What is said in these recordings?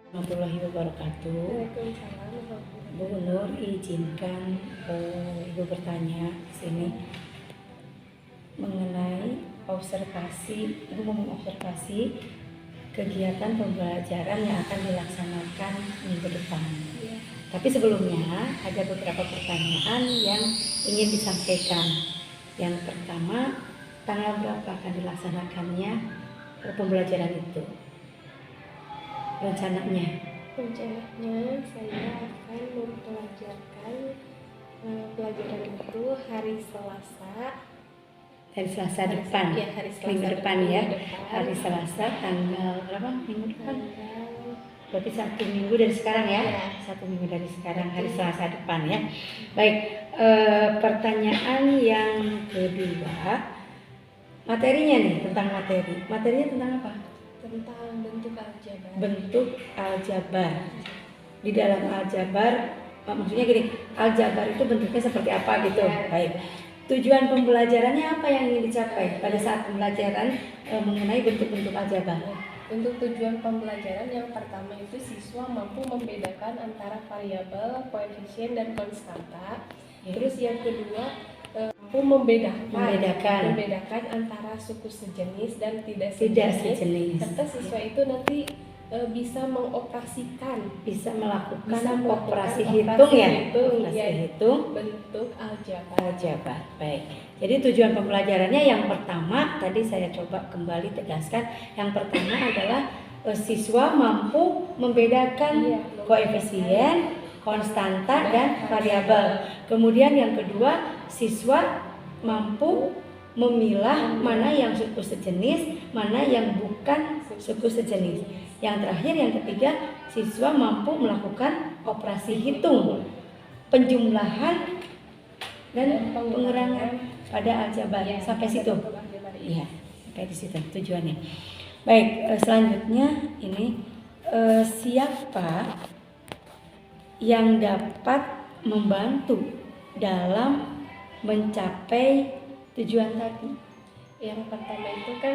Warahmatullahi wabarakatuh. Bu Nur, izinkan Ibu bertanya di sini mengenai observasi. Ibu mau mengobservasi kegiatan pembelajaran yang akan dilaksanakan minggu depan. Ya. Tapi sebelumnya ada beberapa pertanyaan yang ingin disampaikan. Yang pertama, tanggal berapa akan dilaksanakannya pembelajaran itu? Rencananya saya akan mempelajarkan pelajaran itu hari Selasa depan. Ya, hari Selasa minggu depan ya. Depan. Hari Selasa tanggal berapa minggu depan? Berarti 1 minggu dari sekarang ya. 1 minggu dari sekarang, hari Selasa depan ya. Baik, pertanyaan yang kedua, materinya nih, tentang materi. Materinya tentang apa? Tentang bentuk aljabar. Bentuk aljabar. Di dalam aljabar, maksudnya gini, aljabar itu bentuknya seperti apa gitu. Ya. Baik. Tujuan pembelajarannya apa yang ingin dicapai pada saat pembelajaran mengenai bentuk-bentuk aljabar? Untuk tujuan pembelajaran yang pertama itu siswa mampu membedakan antara variabel, koefisien, dan konstanta. Ya. Terus yang kedua mampu membedakan antara suku sejenis dan tidak sejenis. Serta siswa itu nanti bisa mengoperasikan, bisa melakukan operasi hitung bentuk aljabar. Baik. Jadi tujuan pembelajarannya yang pertama tadi saya coba kembali tegaskan. Yang pertama adalah siswa mampu membedakan koefisien, konstanta, dan variabel. Kemudian yang kedua, siswa mampu memilah mana yang suku sejenis, mana yang bukan suku sejenis. Yang terakhir, yang ketiga, siswa mampu melakukan operasi hitung, penjumlahan dan pengurangan pada aljabar. Sampai situ. Iya, sampai di situ tujuannya. Baik, selanjutnya ini siapa yang dapat membantu dalam mencapai tujuan tadi? Yang pertama itu kan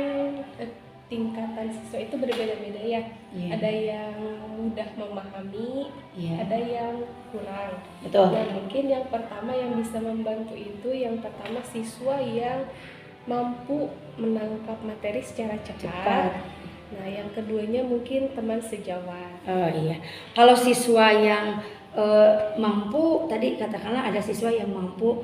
tingkatan siswa itu berbeda-beda ya. Ada yang mudah memahami, ada yang kurang. Betul. Nah, mungkin yang pertama yang bisa membantu itu yang pertama siswa yang mampu menangkap materi secara cepat. Nah, yang keduanya mungkin teman sejawat. Oh iya. Kalau siswa yang mampu, tadi katakanlah ada siswa yang mampu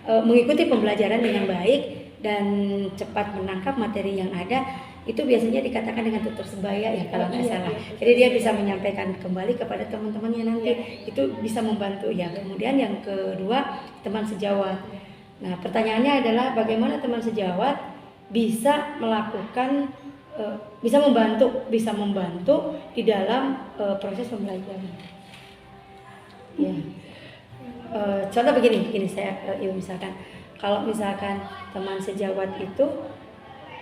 mengikuti pembelajaran dengan baik dan cepat menangkap materi yang ada, itu biasanya dikatakan dengan tutur sebaya ya kalau nggak salah. Jadi dia bisa menyampaikan kembali kepada teman-temannya nanti, itu bisa membantu ya. Kemudian yang kedua, teman sejawat. Nah, pertanyaannya adalah bagaimana teman sejawat bisa melakukan bisa membantu di dalam proses pembelajaran. Ya. Contoh begini saya misalkan, kalau misalkan teman sejawat itu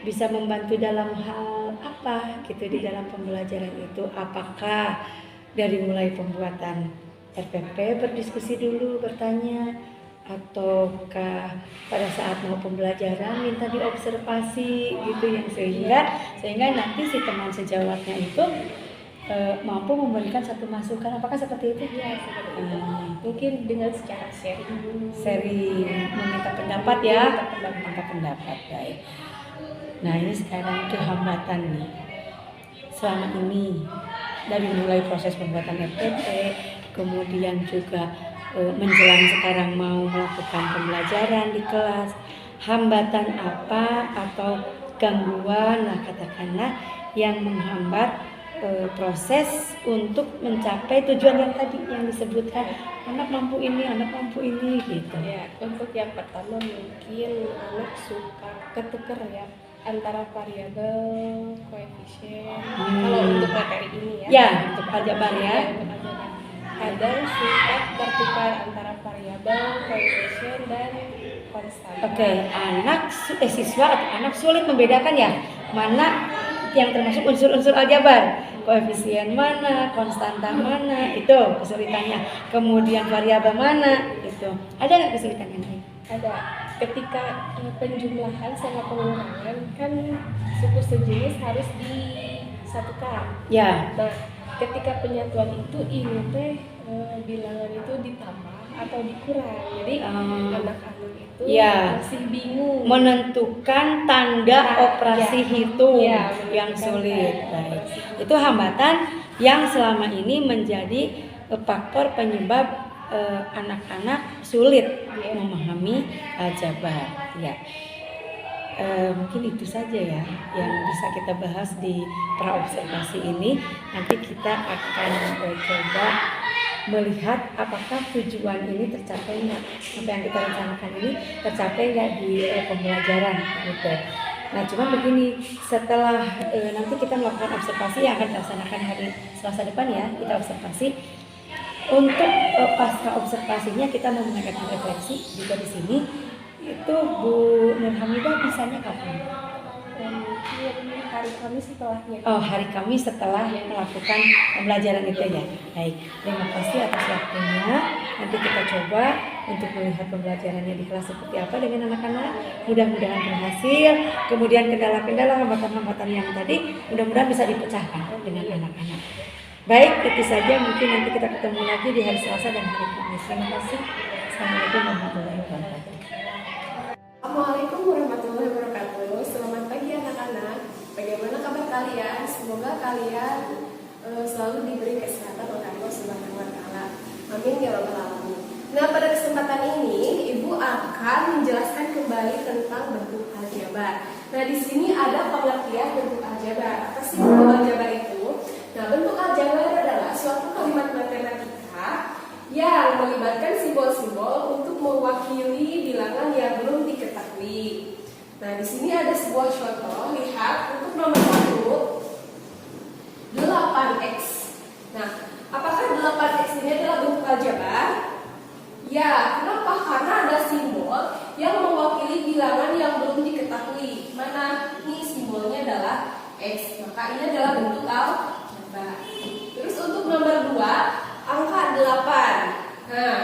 bisa membantu dalam hal apa gitu di dalam pembelajaran itu, apakah dari mulai pembuatan RPP berdiskusi dulu, bertanya, ataukah pada saat mau pembelajaran minta diobservasi gitu yang sehingga nanti si teman sejawatnya itu mampu memberikan satu masukan. Apakah seperti itu? Ya, seperti itu. Mungkin dengan secara seri meminta pendapat ya, meminta pendapat. Baik. Nah, ini sekarang kehambatan nih selama ini dari mulai proses pembuatan RPP, kemudian juga menjelang sekarang mau melakukan pembelajaran di kelas, hambatan apa atau gangguan lah katakanlah yang menghambat proses untuk mencapai tujuan yang tadi yang disebutkan, anak mampu ini gitu. Ya, untuk yang pertama mungkin anak suka ketuker ya antara variabel, koefisien. Kalau untuk materi ini ya. Ya, untuk aljabar ya. Kadang suka bertukar antara variabel, koefisien, dan konstanta. Siswa atau anak sulit membedakan ya mana yang termasuk unsur-unsur aljabar, koefisien mana, konstanta mana, itu kesulitannya. Kemudian variabel mana, itu ada nggak kesulitannya lain? Ada. Ketika penjumlahan sama pengurangan kan suku sejenis harus 1K. Ya. Nah, ketika penyatuan itu ini teh bilangan itu ditambah atau dikurang. Jadi anak-anak itu ya, masih bingung menentukan tanda operasi hitung yang sulit. Baik. Itu hambatan yang selama ini menjadi faktor penyebab anak-anak sulit memahami aljabar. Ya. Mungkin itu saja ya yang bisa kita bahas di praobservasi ini. Nanti kita akan coba melihat apakah tujuan ini tercapai nggak, apa yang kita rencanakan ini tercapai nggak di pembelajaran gitu. Nah, cuma begini, setelah nanti kita melakukan observasi yang akan dilaksanakan hari Selasa depan ya, kita observasi. Untuk pasca observasinya kita mau mengadakan refleksi juga di sini. Itu Bu Nurhamidah bisanya kapan? Mungkin hari Kamis setelahnya. Oh, hari Kamis setelah melakukan pembelajaran itu ya. Baik, terima kasih atas waktunya. Nanti kita coba untuk melihat pembelajarannya di kelas seperti apa dengan anak-anak. Mudah-mudahan berhasil. Kemudian kendala-kendala, hambatan-hambatan yang tadi mudah-mudahan bisa dipecahkan dengan anak-anak. Baik, itu saja. Mungkin nanti kita ketemu lagi di hari Selasa dan hari Kamis. Terima kasih. Assalamualaikum warahmatullahi wabarakatuh. Assalamualaikum warahmatullahi wabarakatuh. Selamat pagi anak-anak. Bagaimana kabar kalian? Semoga kalian selalu diberi kesehatan oleh Allah Subhanahu wa taala. Amin ya rabbal alamin. Nah, pada kesempatan ini Ibu akan menjelaskan kembali tentang bentuk aljabar. Nah, di sini ada pengertian bentuk aljabar. Apa sih bentuk aljabar itu? Nah, bentuk aljabar adalah suatu kalimat matematika yang melibatkan simbol-simbol untuk mewakili bilangan yang belum diketahui. Nah, di sini ada sebuah contoh. Lihat untuk nomor 1, 8x. Nah, apakah 8x ini adalah bentuk aljabar? Ya, kenapa? Karena ada simbol yang mewakili bilangan yang belum diketahui. Mana? Ini simbolnya adalah x. Maka ini adalah bentuk aljabar. Terus untuk nomor 2, angka 8. Nah,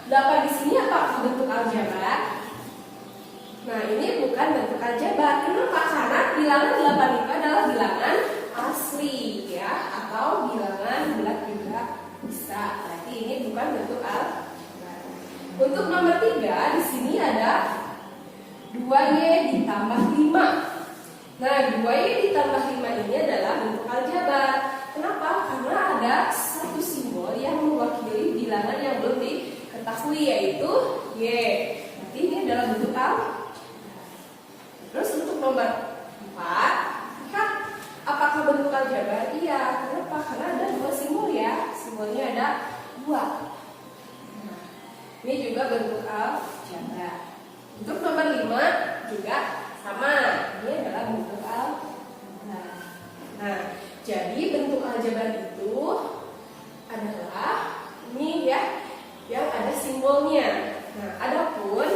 8 di sini apakah bentuk aljabar? Nah, ini bukan bentuk aljabar. Kenapa? Karena bilangan 8 itu adalah bilangan asli ya, atau bilangan bulat juga bisa. Berarti ini bukan bentuk aljabar. Untuk nomor 3 di sini ada 2y ditambah 5. Nah, 2y ditambah 5 ini adalah bentuk aljabar. Kenapa? Karena ada satu simbol yang mewakili bilangan yang belum diketahui, yaitu y. Berarti ini adalah bentuk aljabar. Terus untuk nomor 4, lihat apakah bentuk aljabar? Iya. Kenapa? Karena ada 2 simbol ya. Simbolnya ada 2. Nah, ini juga bentuk aljabar. Untuk nomor 5 juga sama. Ini adalah bentuk aljabar. Nah, jadi bentuk aljabar itu adalah ini ya, yang ada simbolnya. Nah, adapun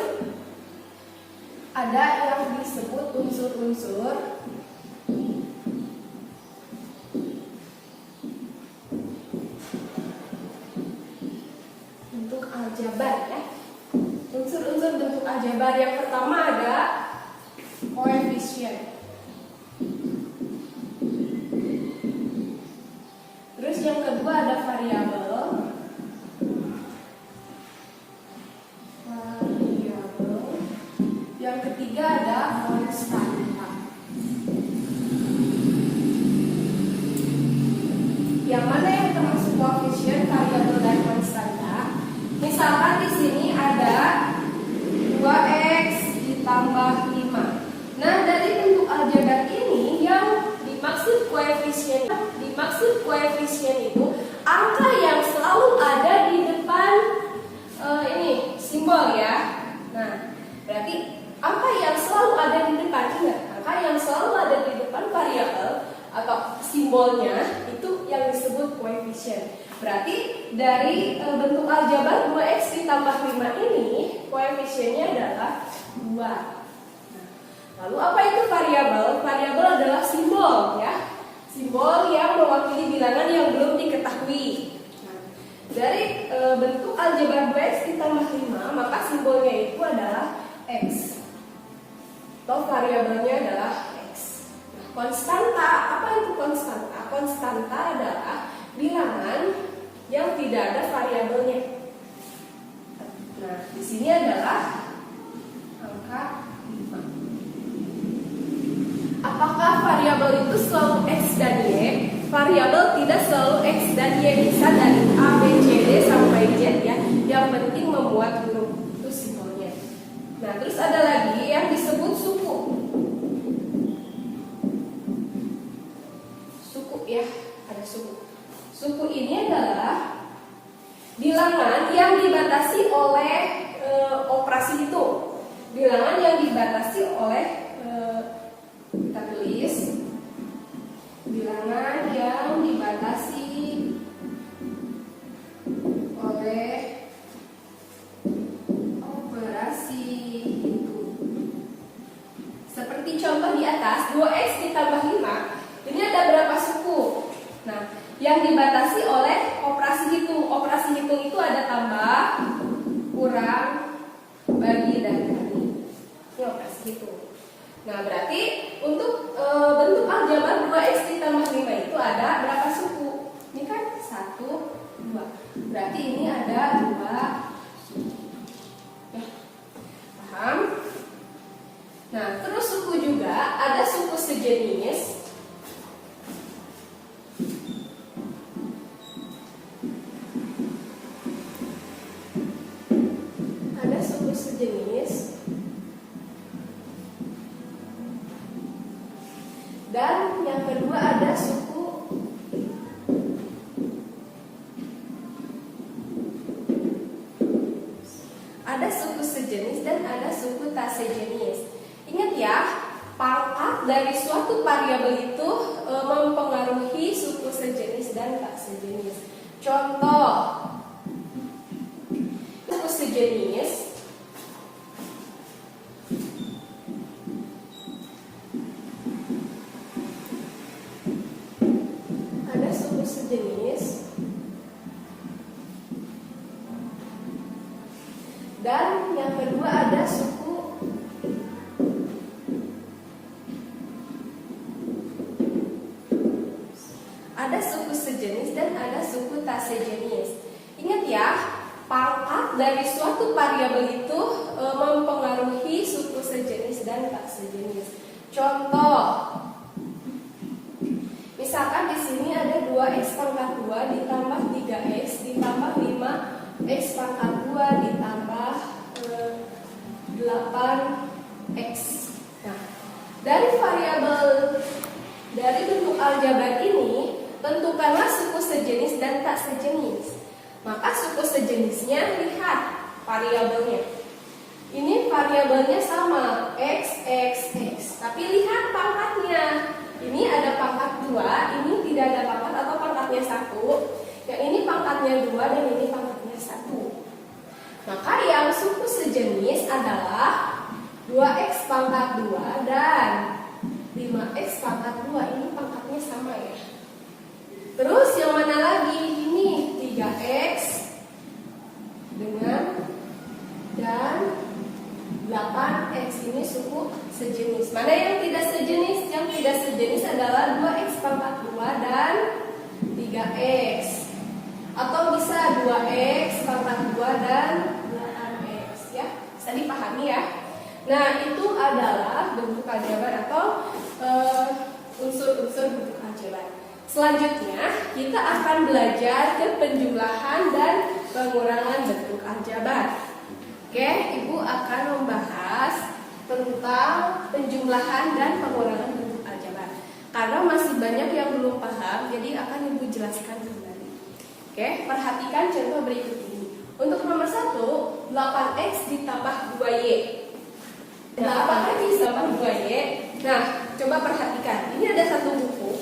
ada yang disebut unsur-unsur bentuk aljabar ya. Unsur-unsur bentuk aljabar yang pertama ada koefisien. Terus yang kedua ada variabel. Yang ketiga ada konstanta. Yang mana yang termasuk koefisien, variabel dan konstanta? Misalkan di sini ada 2x ditambah 5. Nah, dari bentuk aljabar ini yang dimaksud koefisien itu angka yang selalu ada di depan ini simbol ya. Nah, berarti angka yang selalu ada di depan, ingat, angka yang selalu ada di depan variabel atau simbolnya itu yang disebut koefisien. Berarti dari bentuk aljabar 2x ditambah 5 ini koefisiennya adalah 2. Nah, lalu apa itu variabel? Variabel adalah simbol ya. Simbol yang mewakili bilangan yang belum diketahui. Nah, dari bentuk aljabar 2x ditambah 5, maka simbolnya itu adalah x. Atau variabelnya adalah x. Nah, konstanta. Apa itu konstanta? Konstanta adalah bilangan yang tidak ada variabelnya. Nah, di sini adalah angka 5. Apakah variabel itu selalu X dan Y? Variabel tidak selalu X dan Y, bisa dari A, B, C, D sampai Z ya. Yang penting membuat huruf, itu simbolnya. Nah, terus ada lagi yang disebut suku. Suku ya, ada suku. Suku ini adalah bilangan yang dibatasi oleh operasi itu. Bilangan yang dibatasi oleh kita tulis bilangan yang dibatasi oleh operasi itu. Seperti contoh di atas, 2x ditambah 5. Ini ada berapa suku? Nah, yang dibatasi oleh operasi hitung. Operasi hitung itu ada tambah, kurang, bagi, dan kali. Ini operasi hitung. Nah, berarti untuk bentuk aljabar 2x ditambah 5 itu ada berapa suku? Ini kan 1, 2. Berarti ini ada 2 suku. Ya, paham? Nah, terus suku juga ada suku sejenis. Ada suku sejenis. Dan yang kedua ada suku sejenis dan ada suku tak sejenis. Ingat ya, pangkat dari suatu variabel itu mempengaruhi suku sejenis dan tak sejenis. Contoh, suku sejenis ada suku sejenis dan yang kedua ada suku sejenis dan ada suku tak sejenis. Ingat ya, pangkat dari suatu variabel itu mempengaruhi suku sejenis dan tak sejenis. Contoh, misalkan di sini ada 2x pangkat 2 ditambah 3x ditambah 5x pangkat 2 ditambah 8x. Nah, dari variabel dari bentuk aljabar ini tentukanlah suku sejenis dan tak sejenis. Maka suku sejenisnya lihat variabelnya. Ini variabelnya sama x, x, x. Tapi lihat pangkatnya. Ini ada pangkat 2, ini tidak ada pangkat atau pangkatnya 1. Yang ini pangkatnya 2 dan ini pangkatnya 1. Maka yang suku sejenis adalah 2x pangkat 2 dan 5x pangkat 2. Ini pangkatnya sama ya. Terus yang mana lagi? Ini 3x dengan dan 8x, ini suku sejenis. Mana yang tidak sejenis? Yang tidak sejenis adalah 2x pangkat 2 dan 3x. Atau bisa 2x pangkat 2 dan 8x ya. Bisa dipahami ya. Nah, itu adalah bentuk aljabar atau unsur-unsur bentuk aljabar. Selanjutnya, kita akan belajar ke penjumlahan dan pengurangan bentuk aljabar. Oke, Ibu akan membahas tentang penjumlahan dan pengurangan bentuk aljabar. Karena masih banyak yang belum paham, jadi akan Ibu jelaskan kembali. Oke, perhatikan contoh berikut ini. Untuk nomor 1, 8x ditambah 2y. Nah, apakah ini sama 2y? Nah, coba perhatikan. Ini ada satu buku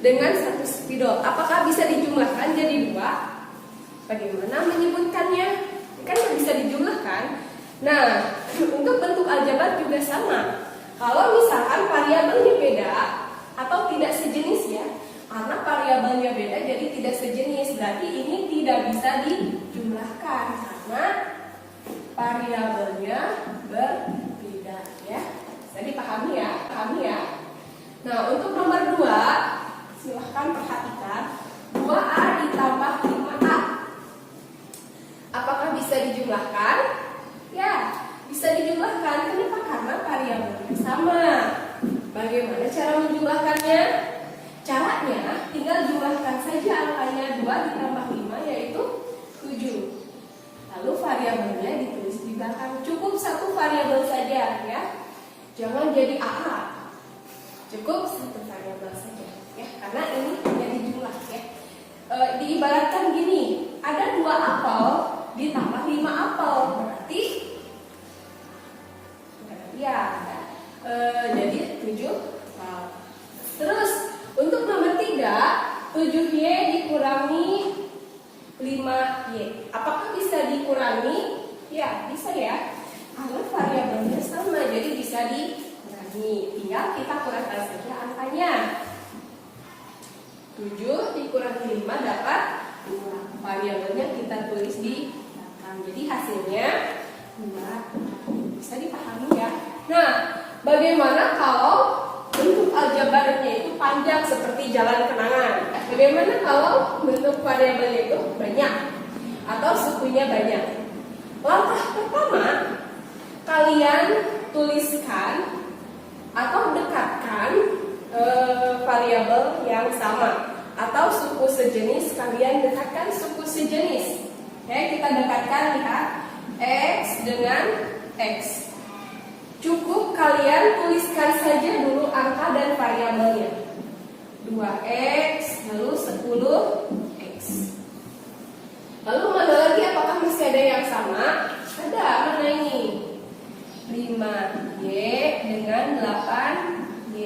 dengan satu spidol. Apakah bisa dijumlahkan jadi 2? Bagaimana menyebutkannya? Kan bisa dijumlahkan. Nah, untuk bentuk aljabar juga sama. Kalau misalkan variabelnya beda atau tidak sejenis ya, karena variabelnya beda jadi tidak sejenis, berarti ini tidak bisa dijumlahkan karena variabelnya berbeda ya. Bisa dipahami ya? Pahami ya? Nah, untuk nomor 2, silahkan perhatikan 2A ditambah 5A. Apakah bisa dijumlahkan? Ya, bisa dijumlahkan. Kenapa? Karena variabelnya sama. Bagaimana cara menjumlahkannya? Caranya tinggal jumlahkan saja angkanya 2 ditambah 5 yaitu 7. Lalu variabelnya ditulis di belakang. Cukup satu variabel saja ya. Jangan jadi AA. Cukup satu variabel saja ya, karena ini hanya dijumlah ya. Diibaratkan gini, ada 2 apel ditambah 5 apel berarti ya jadi 7 apel. Terus untuk nomor 3, 7Y dikurangi 5Y. Apakah bisa dikurangi? Ya, bisa ya. Karena variabelnya sama, jadi bisa dikurangi. Tinggal kita kurangkan saja angkanya. 7 dikurangi 5 dapat 2. Variabelnya kita tulis di belakang. Jadi hasilnya 2. Bisa dipahami ya. Nah, bagaimana kalau bentuk aljabarnya itu panjang seperti jalan kenangan? Bagaimana kalau bentuk variabelnya itu banyak atau sukunya banyak? Langkah pertama, kalian tuliskan atau dekatkan variabel yang sama atau suku sejenis, kalian dekatkan suku sejenis. Oke, kita dekatkan, lihat X dengan X. Cukup kalian tuliskan saja dulu angka dan variabelnya. 2X lalu 10X. Lalu mana lagi, apakah masih ada yang sama? Ada, mana ini? 5Y dengan 8Y.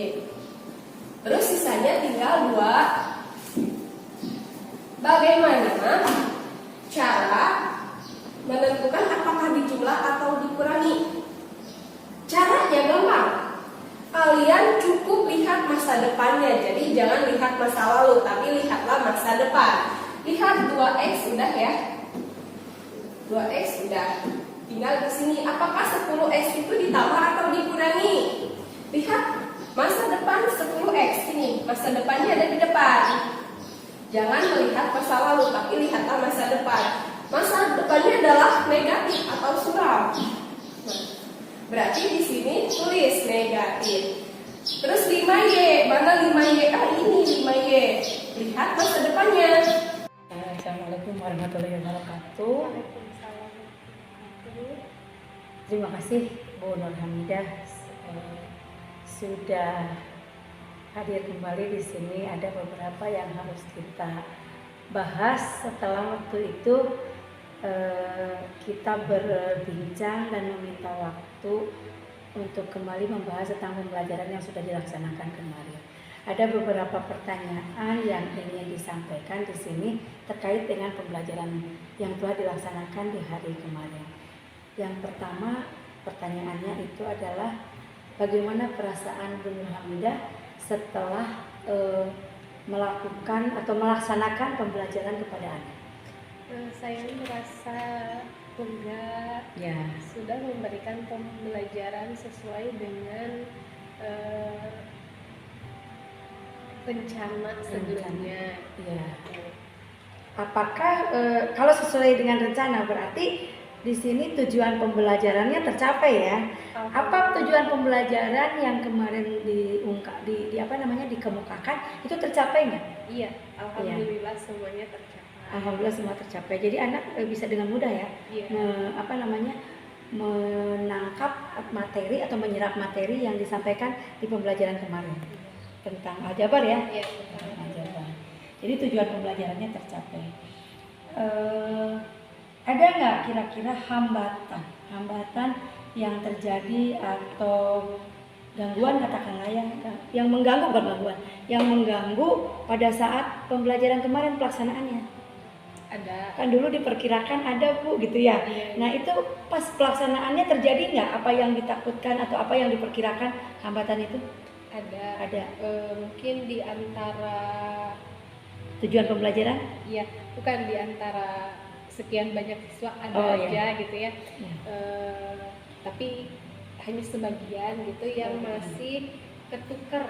Terus sisanya tinggal 2. Bagaimana cara menentukan apakah dijumlah atau dikurangi? Caranya gampang. Kalian cukup lihat masa depannya. Jadi jangan lihat masa lalu, tapi lihatlah masa depan. Lihat 2X udah ya. 2X udah. Tinggal di sini apakah 10X itu ditambah atau dikurangi? Lihat masa depan 10X ini. Masa depannya ada di depan. Jangan melihat masa lalu, tapi lihatlah masa depan. Masa depannya adalah negatif atau suram. Berarti di sini tulis negatif. Terus 5Y, mana 5Y? Ini 5Y. Lihat masa depannya. Assalamualaikum warahmatullahi wabarakatuh. Terima kasih Bu Nur Hamidah sudah hadir kembali di sini. Ada beberapa yang harus kita bahas setelah waktu itu kita berbincang dan meminta waktu untuk kembali membahas tentang pembelajaran yang sudah dilaksanakan kemarin. Ada beberapa pertanyaan yang ingin disampaikan di sini terkait dengan pembelajaran yang telah dilaksanakan di hari kemarin. Yang pertama, pertanyaannya itu adalah bagaimana perasaan Bu Nur Hamidah setelah melakukan atau melaksanakan pembelajaran kepada anak? Saya merasa bangga sudah memberikan pembelajaran sesuai dengan rencana sebelumnya. Ya. Apakah kalau sesuai dengan rencana berarti di sini tujuan pembelajarannya tercapai ya? Apa tujuan pembelajaran yang kemarin dikemukakan itu tercapai nggak? Iya, alhamdulillah semuanya tercapai. Alhamdulillah semua tercapai. Jadi anak bisa dengan mudah ya, menangkap materi atau menyerap materi yang disampaikan di pembelajaran kemarin tentang aljabar ya. Iya, aljabar. Jadi tujuan pembelajarannya tercapai. Ada nggak kira-kira hambatan yang terjadi atau gangguan, katakanlah yang mengganggu, bukan gangguan, yang mengganggu pada saat pembelajaran kemarin pelaksanaannya? Ada. Kan dulu diperkirakan ada Bu gitu ya. Iya. Nah itu pas pelaksanaannya terjadi nggak apa yang ditakutkan atau apa yang diperkirakan hambatan itu? Ada. Mungkin di antara tujuan pembelajaran? Iya, bukan di antara sekian banyak siswa ada aja gitu ya. Tapi hanya sebagian gitu yang masih ketukar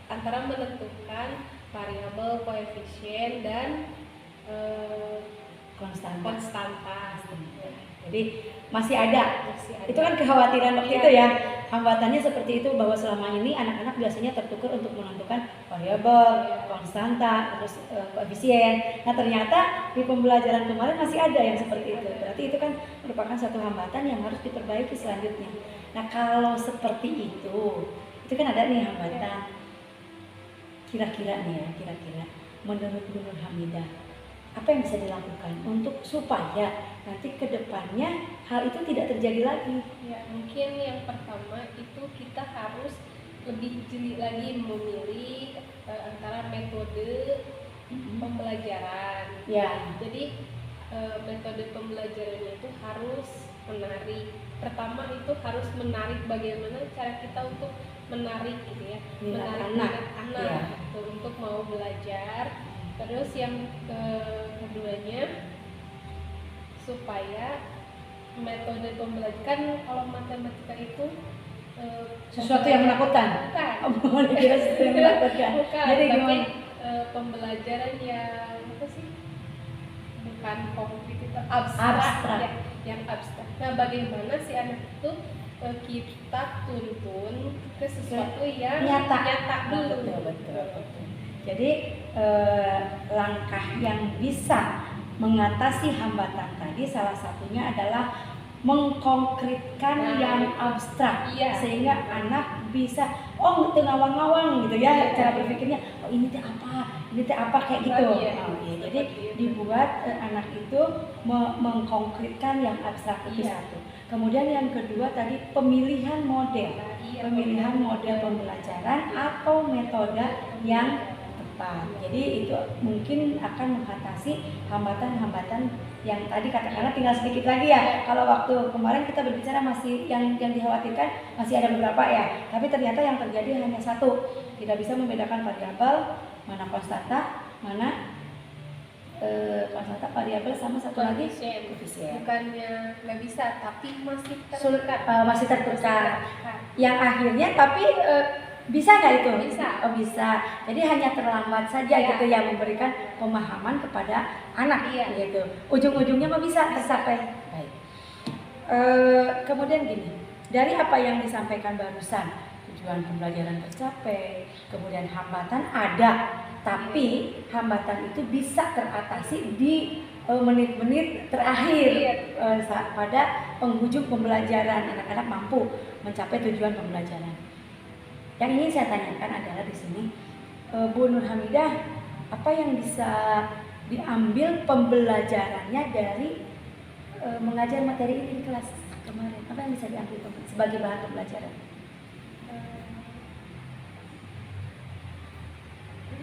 antara menentukan variabel koefisien dan konstanta. Jadi masih ada. Masih ada. Itu kan kekhawatiran waktu itu ya. Hambatannya seperti itu, bahwa selama ini anak-anak biasanya tertukar untuk menentukan variabel, konstanta, terus koefisien. Nah ternyata di pembelajaran kemarin masih ada yang seperti itu. Berarti itu kan merupakan satu hambatan yang harus diperbaiki selanjutnya. Nah kalau seperti itu kan ada nih hambatan. Kira-kira menurut Bu Nur Hamidah, apa yang bisa dilakukan untuk supaya nanti ke depannya hal itu tidak terjadi lagi? Ya, mungkin yang pertama itu kita harus lebih jeli lagi memilih antara metode pembelajaran. Ya. Jadi metode pembelajarannya itu harus menarik. Pertama itu harus menarik, bagaimana cara kita untuk menarik gitu ya, menarik anak ya. untuk mau belajar. Terus yang keduanya supaya metode pembelajaran, kan kalau matematika itu sesuatu yang menakutkan. Bukan. Kira sesuatu yang menakutkan. Bukan. Jadi Tapi gimana? Pembelajaran yang apa sih? Bukan konkret, itu abstrak. Ya, yang abstrak. Nah, bagaimana si anak itu kita tuntun ke sesuatu yang nyata dulu. Betul. Jadi langkah yang bisa mengatasi hambatan tadi salah satunya adalah mengkonkretkan yang abstrak, sehingga anak bisa ngawang-ngawang gitu ya, cara berpikirnya, ini teh apa kayak gitu. Jadi dibuat anak itu mengkonkretkan yang abstrak itu satu. Kemudian yang kedua tadi pemilihan model pembelajaran atau metode yang tepat. Jadi itu mungkin akan mengatasi hambatan-hambatan yang tadi katakanlah tinggal sedikit lagi ya. Kalau waktu kemarin kita berbicara masih yang dikhawatirkan masih ada beberapa ya. Tapi ternyata yang terjadi hanya satu. Tidak bisa membedakan variabel, mana konstanta, mana konstanta, variabel, sama satu lagi koefisien. Bukannya nggak bisa, tapi masih tertukar. Yang akhirnya tapi bisa nggak itu? Bisa. Bisa. Jadi hanya terlambat saja gitu yang memberikan pemahaman kepada anak gitu. Ujung-ujungnya bisa tercapai. Baik. Kemudian gini, dari apa yang disampaikan barusan, tujuan pembelajaran tercapai, kemudian hambatan ada, tapi hambatan itu bisa teratasi di menit-menit terakhir pada penghujung pembelajaran, anak-anak mampu mencapai tujuan pembelajaran. Yang ingin saya tanyakan adalah di sini, Bu Nur Hamidah, apa yang bisa diambil pembelajarannya dari mengajar materi ini di kelas kemarin? Apa yang bisa diambil sebagai bahan pembelajaran?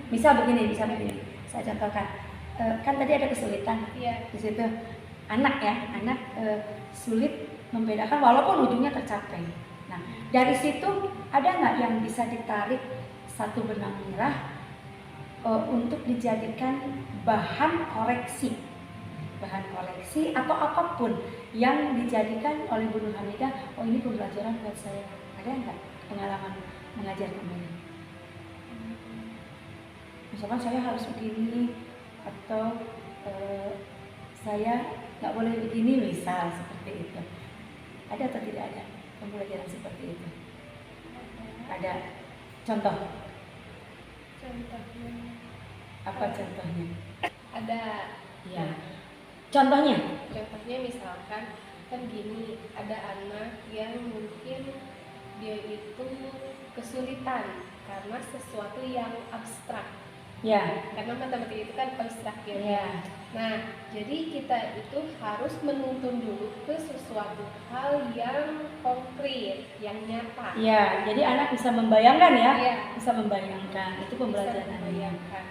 Bisa begini, saya contohkan. Kan tadi ada kesulitan di situ. Anak sulit membedakan walaupun ujungnya tercapai. Nah, dari situ ada nggak yang bisa ditarik satu benang merah untuk dijadikan bahan koreksi atau apapun yang dijadikan oleh Bu Nur Hamidah, ini pembelajaran buat saya. Ada nggak pengalaman mengajar kemarin? Misalkan saya harus begini, atau saya nggak boleh begini, misal seperti itu. Ada atau tidak ada pembelajaran seperti itu? Ada contohnya? Apa contohnya? Ada. Ya. Contohnya Misalkan kan gini, ada anak yang mungkin dia itu kesulitan karena sesuatu yang abstrak. Ya. Karena matematika itu kan abstrak ya. Ya. Nah, jadi kita itu harus menuntun dulu ke sesuatu hal yang konkret, yang nyata. Ya, jadi anak bisa membayangkan ya. Ya. Bisa membayangkan. Itu pembelajaran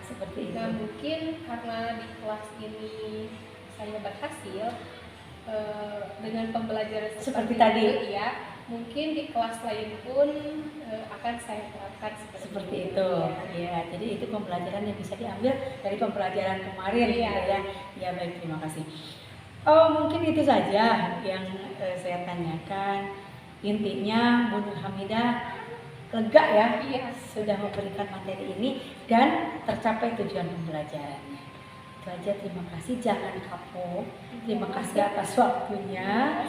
seperti itu. Nah, mungkin karena di kelas ini saya berhasil dengan pembelajaran seperti tadi itu, ya, mungkin di kelas lain pun akan saya terapkan seperti itu. Ya, jadi itu pembelajaran yang bisa diambil dari pembelajaran kemarin. Ya, baik, terima kasih. Mungkin itu saja yang saya tanyakan. Intinya Bu Nur Hamidah lega ya Iya. sudah memberikan materi ini dan tercapai tujuan pembelajarannya. Itu aja, terima kasih, jangan kapok. Terima kasih atas waktunya.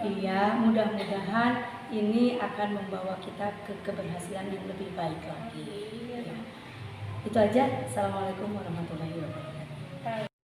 Iya, mudah-mudahan ini akan membawa kita ke keberhasilan yang lebih baik lagi. Ya. Itu aja. Assalamualaikum warahmatullahi wabarakatuh.